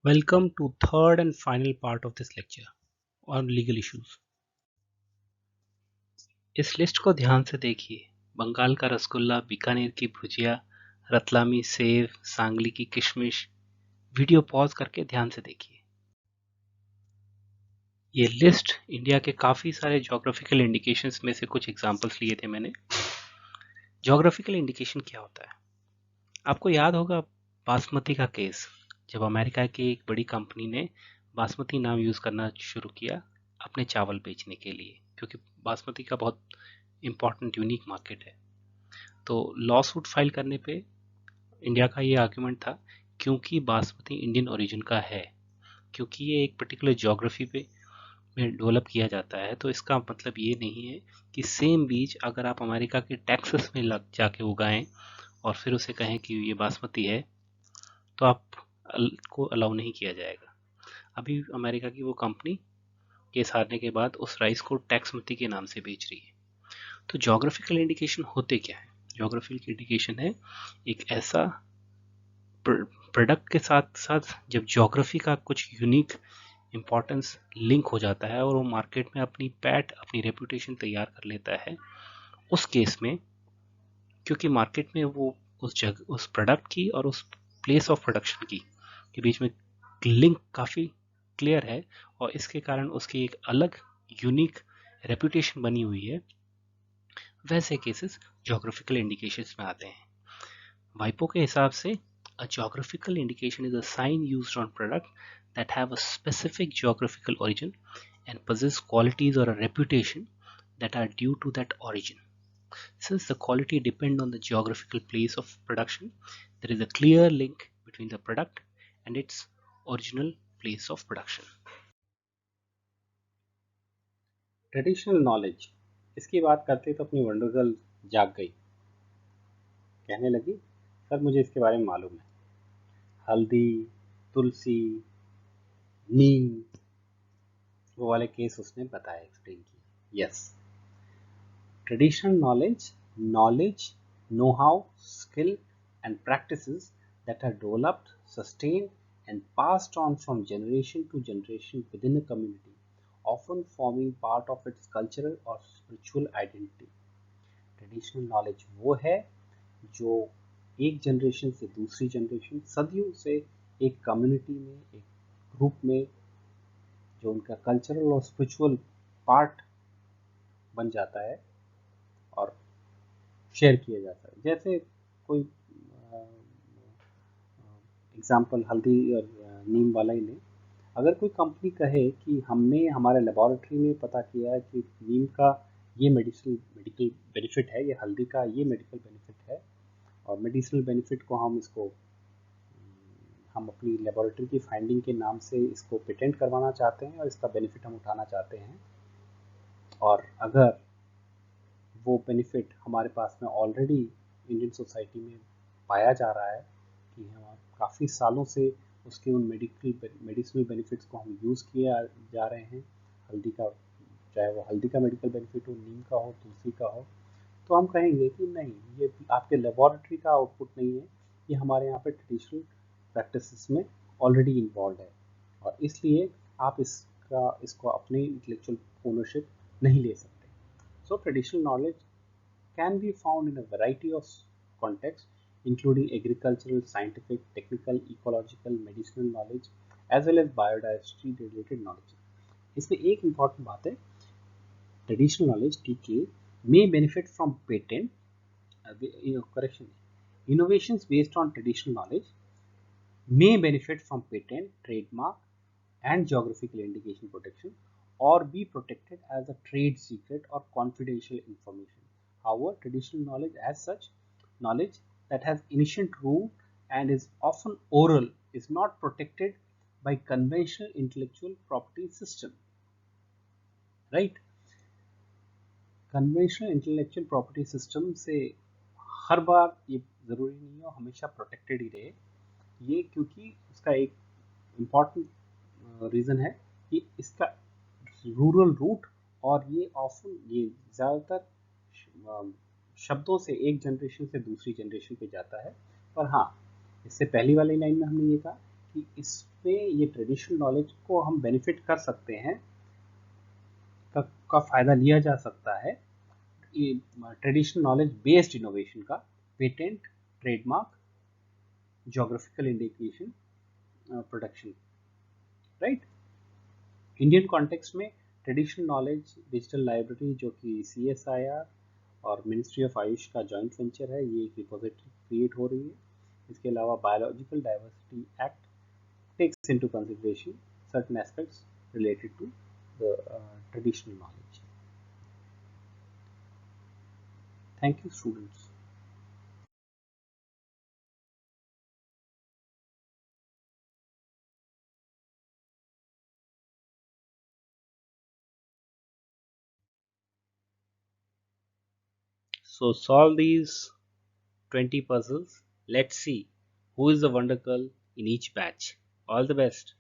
Welcome to third and final part of this lecture on legal issues. इस list को ध्यान से देखिए। बंगाल का रसगुल्ला, बीकानेर की भुजिया, रतलामी सेव, सांगली की किशमिश। वीडियो पॉज करके ध्यान से देखिए। ये लिस्ट इंडिया के काफ़ी सारे ज्योग्राफिकल इंडिकेशंस में से कुछ एग्जांपल्स लिए थे मैंने। ज्योग्राफिकल इंडिकेशन क्या होता है? आपको याद होगा बासमती का केस, जब अमेरिका की एक बड़ी कंपनी ने बासमती नाम यूज़ करना शुरू किया अपने चावल बेचने के लिए, क्योंकि बासमती का बहुत इम्पॉर्टेंट यूनिक मार्केट है। तो लॉ सूट फाइल करने पे इंडिया का ये आर्ग्यूमेंट था, क्योंकि बासमती इंडियन ओरिजिन का है, क्योंकि ये एक पर्टिकुलर ज्योग्राफी पे में डेवलप किया जाता है, तो इसका मतलब ये नहीं है कि सेम बीज अगर आप अमेरिका के टेक्सास में लग जाके उगाएं और फिर उसे कहें कि ये बासमती है, तो आपको अलाउ नहीं किया जाएगा। अभी अमेरिका की वो कंपनी केस हारने के बाद उस राइस को टैक्समती के नाम से बेच रही है। तो ज्योग्राफिकल इंडिकेशन होते क्या है? ज्योग्राफिकल इंडिकेशन है एक ऐसा प्रोडक्ट के साथ साथ जब ज्योग्राफी का कुछ यूनिक इम्पोर्टेंस लिंक हो जाता है और वो मार्केट में अपनी रेपुटेशन तैयार कर लेता है। उस केस में क्योंकि मार्केट में वो उस प्रोडक्ट की और उस प्लेस ऑफ प्रोडक्शन की के बीच में लिंक काफ़ी क्लियर है और इसके कारण उसकी एक अलग यूनिक रेपुटेशन बनी हुई है, वैसे केसेस ज्योग्राफिकल इंडिकेशंस में आते हैं। वाइपो के हिसाब से a geographical indication is a sign used on product that have a specific geographical origin and possess qualities or a reputation that are due to that origin. Since the quality depend on the geographical place of production, there is a clear link between the product and its original place of production. Traditional knowledge, इसकी बात करते तो अपनी wonder girl जाग गई, कहने लगी sir मुझे इसके बारे में मालूम है। हल्दी, तुलसी, नीम, वो वाले केस उसने बताया, एक्सप्लेन किया। Yes, traditional knowledge, know how, skill and practices that are developed, sustained and passed on from generation to generation within a community, often forming part of its cultural or spiritual identity. Traditional knowledge वो है जो एक generation से दूसरी generation, सदियों से एक community में, एक ग्रुप में, जो उनका कल्चरल और स्पिरिचुअल पार्ट बन जाता है और शेयर किया जाता है। जैसे कोई एग्जांपल हल्दी और नीम वाला ही लें। अगर कोई कंपनी कहे कि हमने हमारे लेबोरेटरी में पता किया है कि नीम का ये मेडिकल बेनिफिट है, ये हल्दी का ये मेडिकल बेनिफिट है, और मेडिसिनल बेनिफिट को हम अपनी लेबोरेटरी की फाइंडिंग के नाम से इसको पेटेंट करवाना चाहते हैं और इसका बेनिफिट हम उठाना चाहते हैं, और अगर वो बेनिफिट हमारे पास में ऑलरेडी इंडियन सोसाइटी में पाया जा रहा है कि हम काफ़ी सालों से उसके उन मेडिसिनल बेनिफिट्स को हम यूज़ किए जा रहे हैं, हल्दी का, चाहे वो हल्दी का मेडिकल बेनिफिट हो, नीम का हो, तुलसी का हो, तो हम कहेंगे कि नहीं, ये आपके लेबोरेटरी का आउटपुट नहीं है, ये हमारे यहाँ पे ट्रेडिशनल प्रैक्टिसेस में ऑलरेडी इन्वॉल्व है, और इसलिए आप इसको अपने इंटेलेक्चुअल ओनरशिप नहीं ले सकते। So traditional knowledge can be found in a variety of contexts, including agricultural, scientific, technical, ecological, medicinal knowledge, as well as biodiversity related knowledge. इसमें एक important बात है, traditional knowledge TK may benefit from patent, correction, innovations based on traditional knowledge may benefit from patent, trademark, and geographical indication protection, or be protected as a trade secret or confidential information. However, traditional knowledge as such, knowledge that has ancient root and is often oral, is not protected by conventional intellectual property system. Right? Conventional intellectual property system से हर बार ये ज़रूरी नहीं हो हमेशा protected ही रहे, ये क्योंकि उसका एक इम्पॉर्टेंट रीज़न है कि इसका रूरल रूट, और ये ज़्यादातर शब्दों से एक जनरेशन से दूसरी जनरेशन पे जाता है। पर हाँ, इससे पहली वाली लाइन में हमने ये कहा कि इसमें ये ट्रेडिशनल नॉलेज को हम बेनिफिट कर सकते हैं, का फ़ायदा लिया जा सकता है ट्रेडिशनल नॉलेज बेस्ड इनोवेशन का, patent, trademark, geographical indication, protection, right. Indian context में ट्रेडिशनल नॉलेज डिजिटल लाइब्रेरी जो कि CSIR और मिनिस्ट्री ऑफ आयुष का जॉइंट वेंचर है, ये एक रिपोजिटरी क्रिएट हो रही है। इसके अलावा biological diversity act takes into consideration certain aspects related to the traditional knowledge. Thank you students. So solve these 20 puzzles. Let's see who is the wonder girl in each batch. All the best.